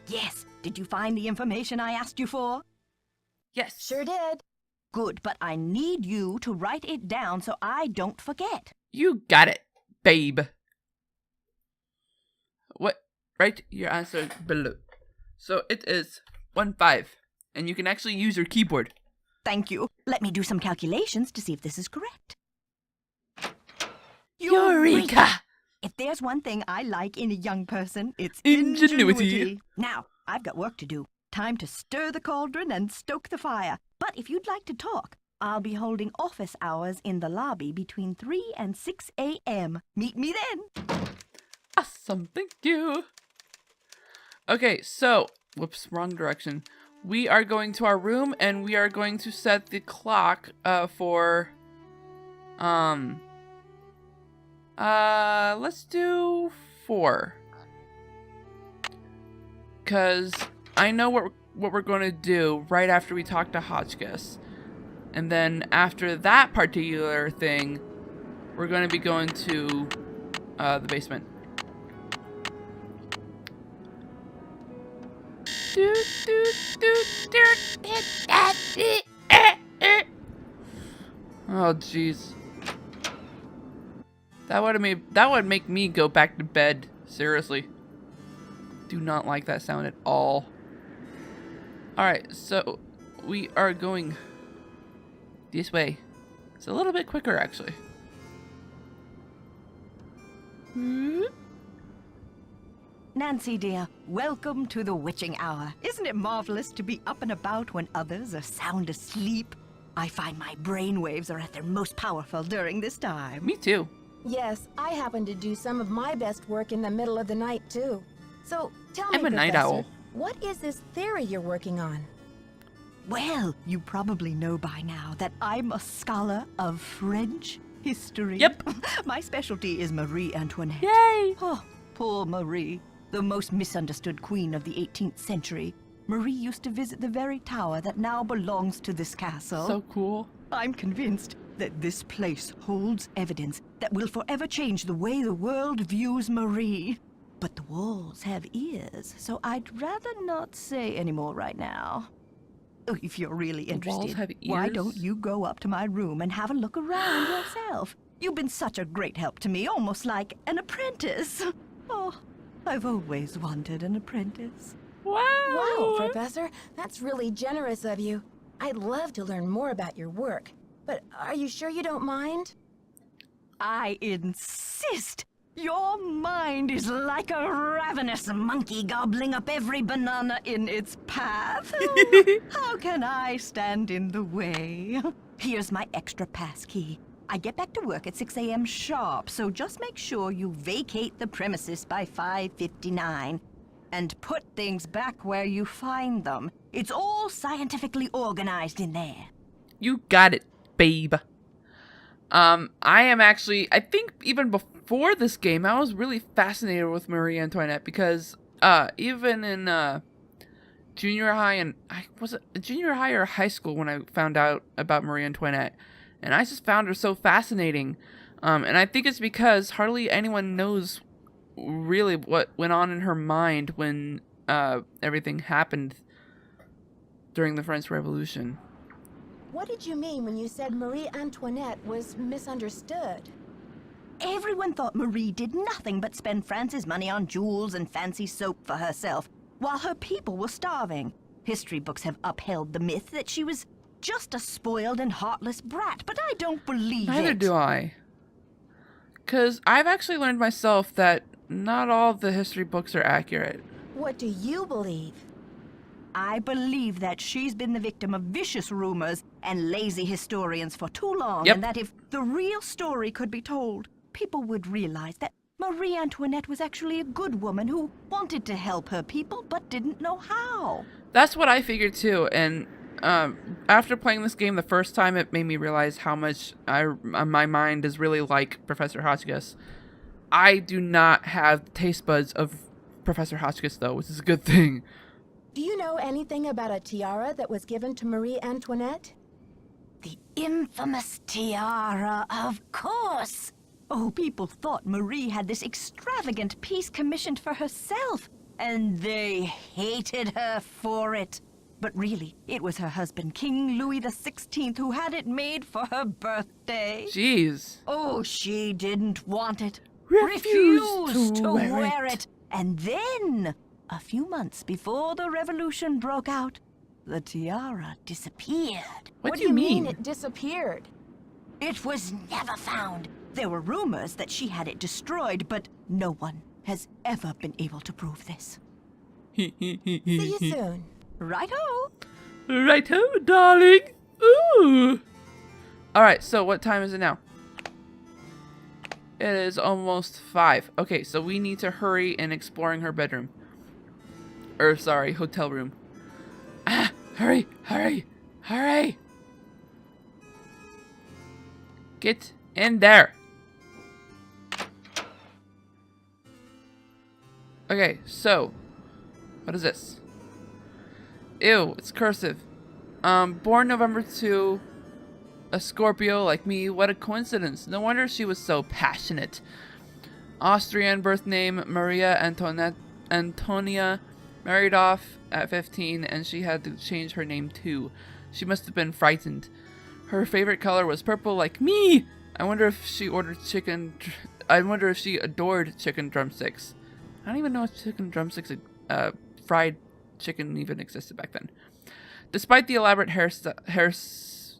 Yes. Did you find the information I asked you for? Yes. Sure did. Good, but I need you to write it down so I don't forget. You got it, babe. What? Write your answer below. So it is 1-5, and you can actually use your keyboard. Thank you. Let me do some calculations to see if this is correct. Eureka! If there's one thing I like in a young person, it's Ingenuity. ingenuity. Now, I've got work to do. Time to stir the cauldron and stoke the fire. But if you'd like to talk, I'll be holding office hours in the lobby between 3 and 6 a.m. Meet me then. Awesome, thank you. Okay, so, whoops, wrong direction. We are going to our room, and we are going to set the clock for, let's do 4. Because I know what we're going to do right after we talk to Hotchkiss. And then after that particular thing, we're going to be going to the basement. Oh jeez. That would make me go back to bed. Seriously. Do not like that sound at all. Alright, so we are going this way. It's a little bit quicker actually. Nancy, dear, welcome to the witching hour. Isn't it marvelous to be up and about when others are sound asleep? I find my brainwaves are at their most powerful during this time. Me too. Yes, I happen to do some of my best work in the middle of the night, too. So, tell me, I'm a night Professor, owl. what is this theory you're working on? Well, you probably know by now that I'm a scholar of French history. Yep. My specialty is Marie Antoinette. Yay! Oh, poor Marie, the most misunderstood queen of the 18th century. Marie used to visit the very tower that now belongs to this castle. So cool. I'm convinced that this place holds evidence that will forever change the way the world views Marie. But the walls have ears, so I'd rather not say any more right now. Oh, if you're really The walls interested, have why ears? don't you go up to my room and have a look around yourself? You've been such a great help to me, almost like an apprentice. Oh, I've always wanted an apprentice. Wow! Wow, Professor, that's really generous of you. I'd love to learn more about your work, but are you sure you don't mind? I insist! Your mind is like a ravenous monkey gobbling up every banana in its path. Oh, how can I stand in the way? Here's my extra pass key. I get back to work at 6 a.m. sharp, so just make sure you vacate the premises by 5:59. And put things back where you find them. It's all scientifically organized in there. You got it, babe. I am actually, I think even before this game, I was really fascinated with Marie Antoinette because, even in, junior high and, was it junior high or high school when I found out about Marie Antoinette? And I just found her so fascinating. And I think it's because hardly anyone knows really what went on in her mind when, everything happened during the French Revolution. What did you mean when you said Marie Antoinette was misunderstood? Everyone thought Marie did nothing but spend France's money on jewels and fancy soap for herself, while her people were starving. History books have upheld the myth that she was just a spoiled and heartless brat, but I don't believe it. Neither do I. 'Cause I've actually learned myself that not all the history books are accurate. What do you believe? I believe that she's been the victim of vicious rumors and lazy historians for too long, Yep. and that if the real story could be told, people would realize that Marie Antoinette was actually a good woman who wanted to help her people but didn't know how. That's what I figured too, and after playing this game the first time, it made me realize how much my mind is really like Professor Hotchkiss. I do not have the taste buds of Professor Hotchkiss though, which is a good thing. Do you know anything about a tiara that was given to Marie Antoinette? The infamous tiara, of course! Oh, people thought Marie had this extravagant piece commissioned for herself. and they hated her for it. But really, it was her husband, King Louis XVI, who had it made for her birthday. Jeez. Oh, she didn't want it. Refused to wear it. And then, a few months before the revolution broke out, the tiara disappeared. What do you mean? It disappeared? It was never found. There were rumors that she had it destroyed, but no one has ever been able to prove this. See you soon. Righto! Righto, darling. Ooh. Alright, so what time is it now? It is almost 5. Okay, so we need to hurry in exploring her bedroom. Or, sorry, hotel room. Ah, hurry, hurry, hurry! Get in there! Okay, so, what is this? Ew, it's cursive. Born November 2, a Scorpio like me, what a coincidence. No wonder she was so passionate. Austrian birth name, Maria Antonia, married off at 15, and she had to change her name too. She must have been frightened. Her favorite color was purple like me! I wonder if she adored chicken drumsticks. I don't even know if chicken drumsticks, fried chicken even existed back then. Despite the elaborate hairstyles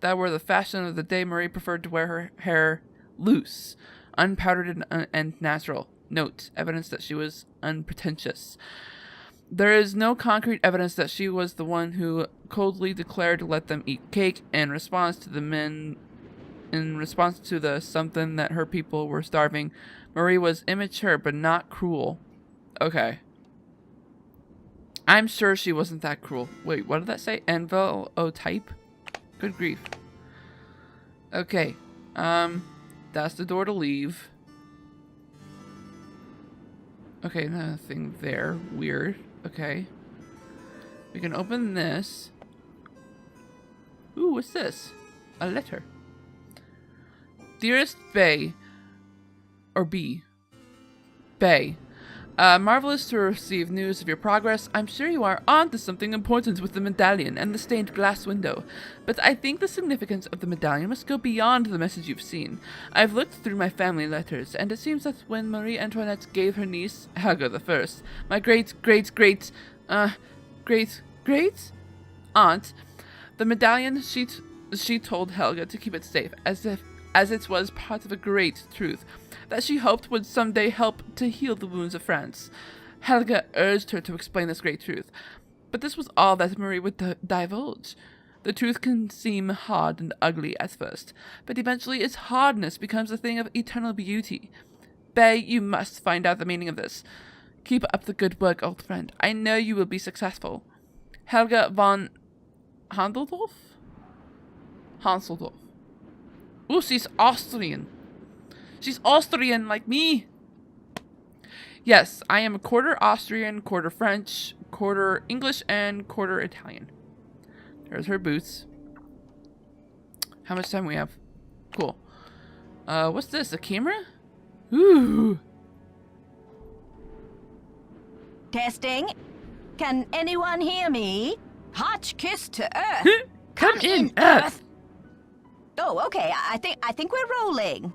that were the fashion of the day, Marie preferred to wear her hair loose, unpowdered and natural. Note, evidence that she was unpretentious. There is no concrete evidence that she was the one who coldly declared to let them eat cake in response to the something that her people were starving. Marie was immature but not cruel. Okay. I'm sure she wasn't that cruel. Wait, what did that say? Envelope? Good grief. Okay. That's the door to leave. Okay, nothing there. Weird. Okay. We can open this. Ooh, what's this? A letter. Dearest Bay. Or B. Bay. Marvelous to receive news of your progress. I'm sure you are on to something important with the medallion and the stained glass window. But I think the significance of the medallion must go beyond the message you've seen. I've looked through my family letters, and it seems that when Marie Antoinette gave her niece, Helga the First, my great aunt, the medallion, she told Helga to keep it safe, as it was part of a great truth that she hoped would someday help to heal the wounds of France. Helga urged her to explain this great truth, but this was all that Marie would divulge. The truth can seem hard and ugly at first, but eventually its hardness becomes a thing of eternal beauty. Bay, you must find out the meaning of this. Keep up the good work, old friend. I know you will be successful. Helga von Hanseldorf? Ooh, she's Austrian. She's Austrian like me. Yes, I am a quarter Austrian, quarter French, quarter English, and quarter Italian. There's her boots. How much time we have? Cool. What's this? A camera? Ooh. Testing. Can anyone hear me? Hotch kiss to Earth. Come in, Earth. Oh, okay. I think we're rolling.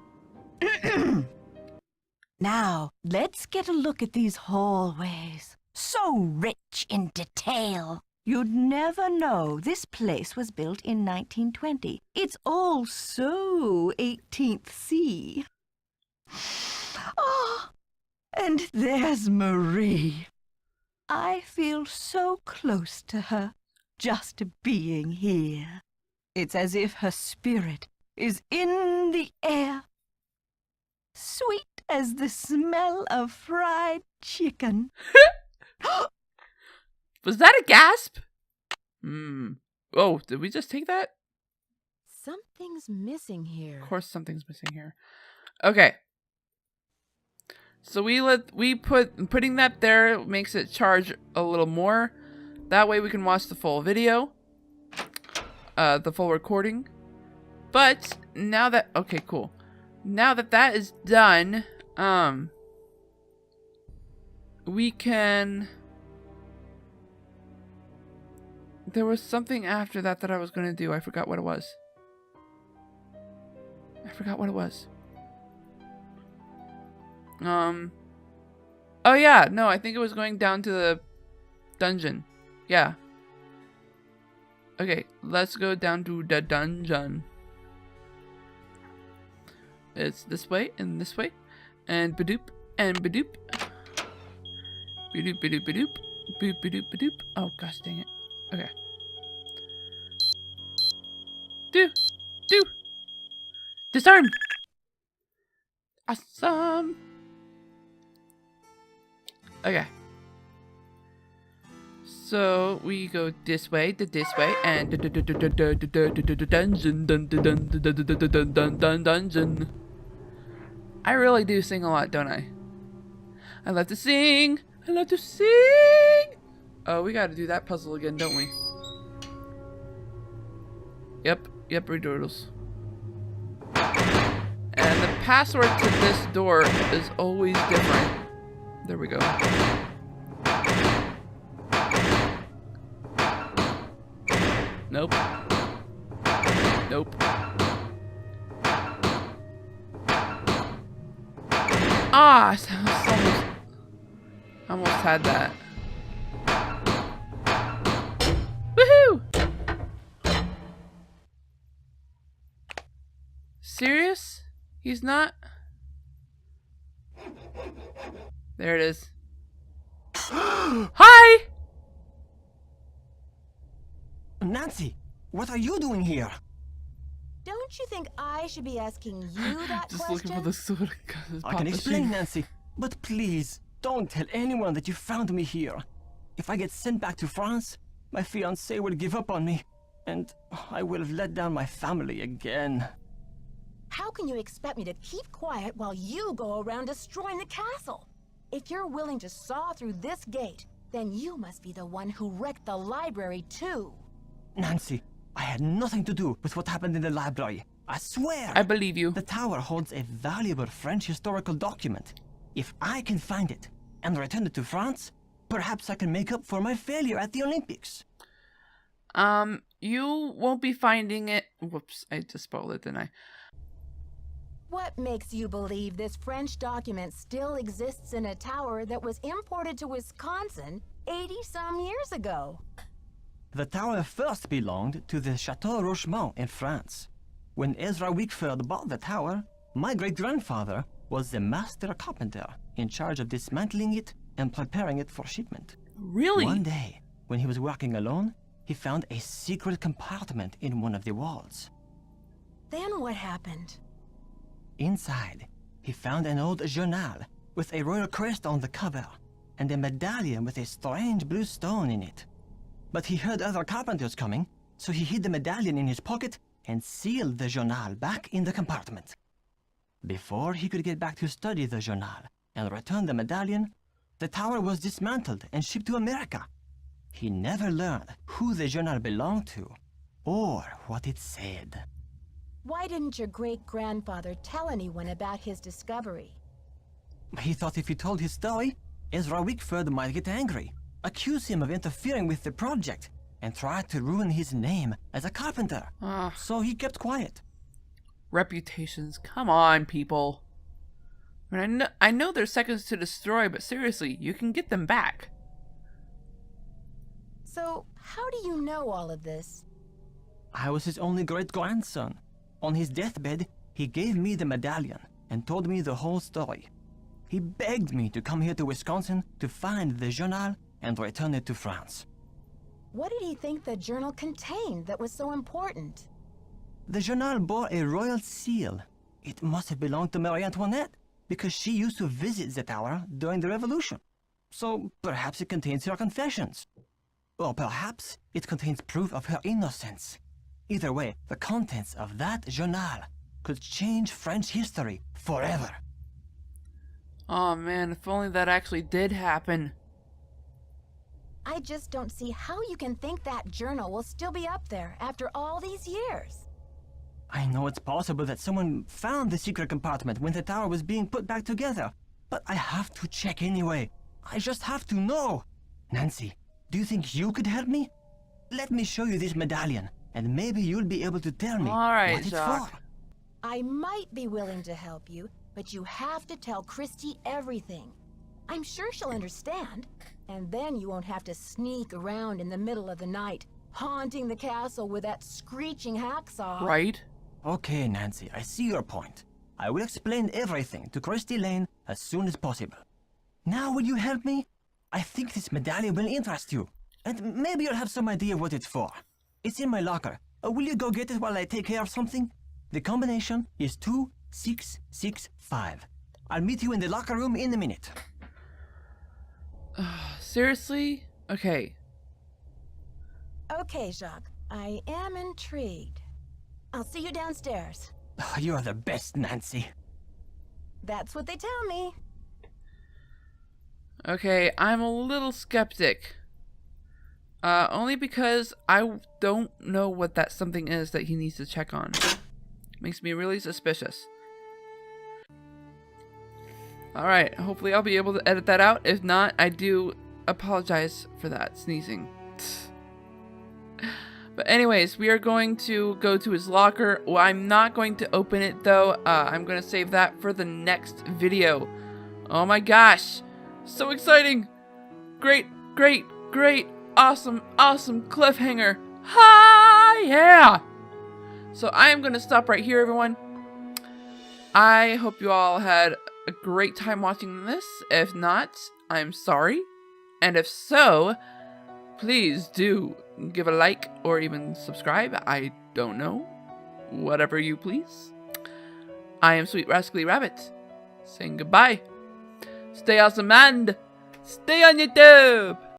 Now, let's get a look at these hallways. So rich in detail. You'd never know this place was built in 1920. It's all so 18th C. Oh, and there's Marie. I feel so close to her, just being here. It's as if her spirit is in the air. Sweet as the smell of fried chicken. Was that a gasp? Oh, did we just take that? Something's missing here. Of course something's missing here. Okay. So putting that there makes it charge a little more. That way we can watch the full video. The full recording. But now that, okay, cool. Now that that is done, we can... There was something after that that I was going to do. I forgot what it was. Oh yeah, no, I think it was going down to the dungeon. Yeah. Okay, let's go down to the dungeon. It's this way and this way. And badoop and badoop. Badoop badoop badoop. Boop badoop badoop. Oh gosh dang it. Okay. Do. Disarm. Awesome. Okay. So we go this way, and dungeon. I really do sing a lot, don't I? I love to sing. Oh, we gotta do that puzzle again, don't we? Yep, redoodles. And the password to this door is always different. There we go. Nope. Ah, I almost had that. Woohoo! Serious? He's not? There it is. Hi! Nancy, what are you doing here? Don't you think I should be asking you that Just question? looking for the sword. I can explain, Nancy, but please don't tell anyone that you found me here. If I get sent back to France, my fiancé will give up on me, and I will have let down my family again. How can you expect me to keep quiet while you go around destroying the castle? If you're willing to saw through this gate, then you must be the one who wrecked the library too. Nancy, I had nothing to do with what happened in the library. I swear. I believe you. The tower holds a valuable French historical document. If I can find it and return it to France, perhaps I can make up for my failure at the Olympics. You won't be finding it. Whoops, I just spoiled it, didn't I? What makes you believe this French document still exists in a tower that was imported to Wisconsin 80-some years ago? The tower first belonged to the Chateau Rochemont in France. When Ezra Wickford bought the tower, my great-grandfather was the master carpenter in charge of dismantling it and preparing it for shipment. Really? One day, when he was working alone, he found a secret compartment in one of the walls. Then what happened? Inside, he found an old journal with a royal crest on the cover and a medallion with a strange blue stone in it. But he heard other carpenters coming, so he hid the medallion in his pocket and sealed the journal back in the compartment. Before he could get back to study the journal and return the medallion, the tower was dismantled and shipped to America. He never learned who the journal belonged to or what it said. Why didn't your great-grandfather tell anyone about his discovery? He thought if he told his story, Ezra Wickford might get angry, accuse him of interfering with the project, and try to ruin his name as a carpenter. So he kept quiet. Reputations. Come on, people. I know they're seconds to destroy, but seriously, you can get them back. So, how do you know all of this? I was his only great-grandson. On his deathbed, he gave me the medallion and told me the whole story. He begged me to come here to Wisconsin to find the journal and return it to France. What did he think the journal contained that was so important? The journal bore a royal seal. It must have belonged to Marie Antoinette, because she used to visit the tower during the Revolution. So perhaps it contains her confessions. Or perhaps it contains proof of her innocence. Either way, the contents of that journal could change French history forever. Oh man, if only that actually did happen. I just don't see how you can think that journal will still be up there after all these years. I know it's possible that someone found the secret compartment when the tower was being put back together, but I have to check anyway. I just have to know. Nancy, do you think you could help me? Let me show you this medallion, and maybe you'll be able to tell me All right, what it's Jacques. for. I might be willing to help you, but you have to tell Christy everything. I'm sure she'll understand, and then you won't have to sneak around in the middle of the night, haunting the castle with that screeching hacksaw. Right? Okay, Nancy, I see your point. I will explain everything to Christy Lane as soon as possible. Now will you help me? I think this medallion will interest you, and maybe you'll have some idea what it's for. It's in my locker. Will you go get it while I take care of something? The combination is 2665. I'll meet you in the locker room in a minute. Seriously? Okay. Okay, Jacques, I am intrigued. I'll see you downstairs. You are the best, Nancy. That's what they tell me. Okay, I'm a little skeptic. Only because I don't know what that something is that he needs to check on. Makes me really suspicious. Alright, hopefully I'll be able to edit that out. If not, I do apologize for that sneezing. But anyways, we are going to go to his locker. Well, I'm not going to open it though. I'm going to save that for the next video. Oh my gosh. So exciting. Great, great, great. Awesome, awesome cliffhanger. Ha! Yeah! So I am going to stop right here, everyone. I hope you all had a great time watching this. If not, I'm sorry. And if so, please do give a like or even subscribe. I don't know. Whatever you please. I am Sweet Rascally Rabbit, saying goodbye. Stay awesome and stay on YouTube!